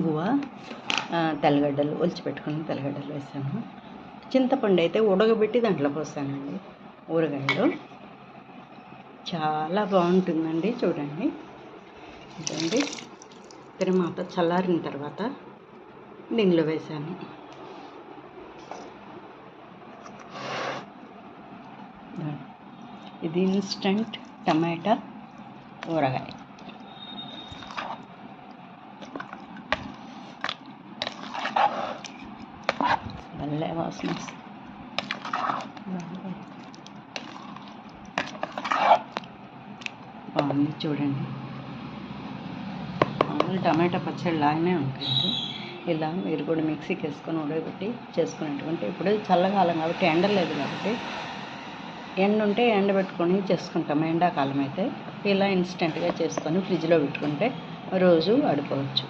ఇంగువ, తెల్లగడ్డలు ఒలిచిపెట్టుకుని తెల్లగడ్డలు వేసాను. చింతపండు అయితే ఉడకబెట్టి దాంట్లో పోసానండి. ఊరగాయలు చాలా బాగుంటుందండి. చూడండి ఇదండి. తిరువాత చల్లారిన తర్వాత దీనిలో వేసాను. ఇది ఇన్స్టంట్ టమాటా ఊరగాయ. భలే వాసన బాగుంది. చూడండి మామూలు టమాటా పచ్చడి లాగానే ఉంటుంది. ఇలా మీరు కూడా మిక్సీకి వేసుకొని ఉడకబెట్టి చేసుకునేటువంటి, ఇప్పుడు చల్లకాలం కాబట్టి ఎండ లేదు కాబట్టి ఎండ ఉంటే ఎండబెట్టుకొని చేసుకుంటాం. ఎండాకాలం అయితే ఇలా ఇన్స్టెంట్గా చేసుకొని ఫ్రిడ్జ్లో పెట్టుకుంటే రోజు వాడుకోవచ్చు.